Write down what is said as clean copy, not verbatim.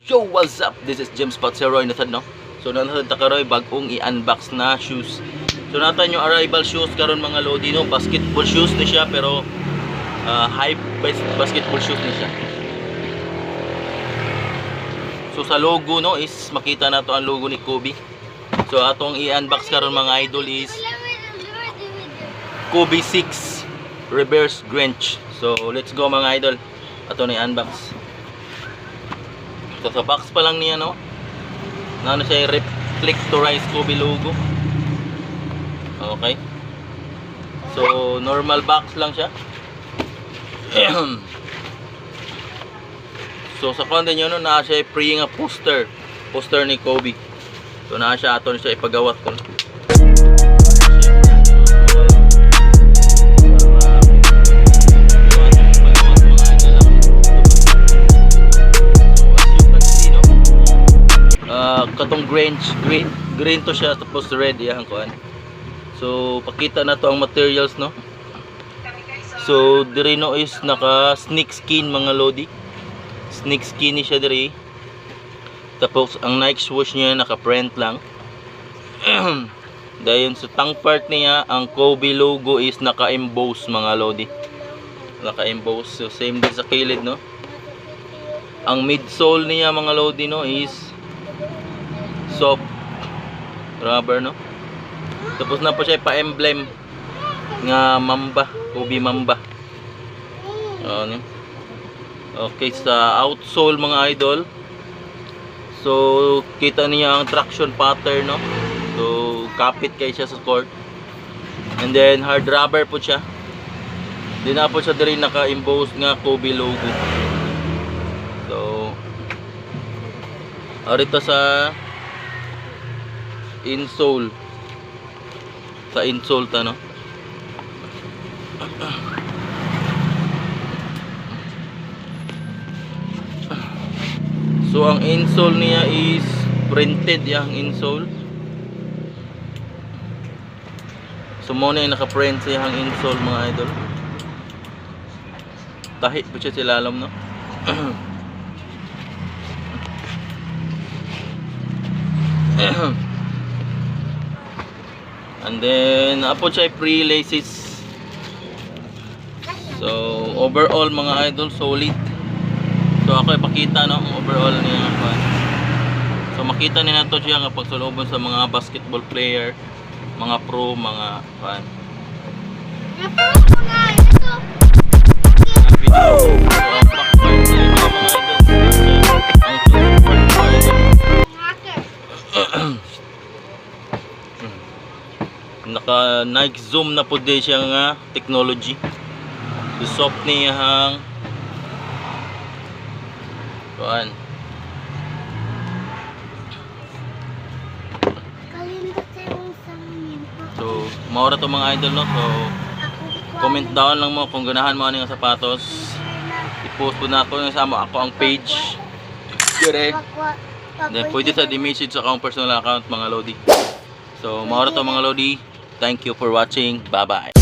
Yo, what's up? This is James Patseroy natad no. So natad ta karoy bagong i-unbox na shoes. So natan yung arrival shoes karon mga lodi no, basketball shoes ni siya pero high basketball shoes ni siya. So sa logo no is makita na to ang logo ni Kobe. So atong i-unbox karon mga idol is Kobe 6 reverse Grinch. So let's go mga idol. Ato na i-unbox. So sa box pa lang niya no. Na siya reflectorized Kobe logo. Okay. So normal box lang siya. So sa content nyo no, na siya pre nga poster ni Kobe. So na siya aton siya ipagawat ko. Katong green to siya tapos red yan kuan. So pakita na to ang materials no. So diri no is naka snake skin mga lodi. Snake skin ni siya diri. Tapos ang Nike swoosh niya naka print lang. Dayon sa tongue part niya ang Kobe logo is naka emboss mga lodi. Naka emboss. So same din sa kilid no. Ang midsole niya mga lodi no is soft rubber no. Tapos na pa siya pa-emblem nga Mamba, Kobe Mamba. Ano? Okay, sa outsole mga idol. So kita niya ang traction pattern no. So kapit kay siya sa court. And then hard rubber po siya. Di na po siya diri naka-emboss nga Kobe logo. So arito sa insole. Sa insole ta no. So ang insole niya is printed yang insole. So mo na yung naka-print siya ang insole mga idol. Tahi po siya silalom no. And then apo siya pre-laces. So overall mga idol solid. So ako ipakita no ang overall niya pa. So makita ni nato siya nga pagsulubon sa mga basketball player, mga pro, mga fan. Naka Nike Zoom na po din siya nga technology. So soft niya hang kuan. So maura to mga idol no. So comment down lang mo kung ganahan mo ani nga sapatos. I-post po na ako sa mo ako ang page. Dire. Then pwede sa di-message sa akong personal account mga lodi. So maura to mga lodi. Thank you for watching. Bye bye.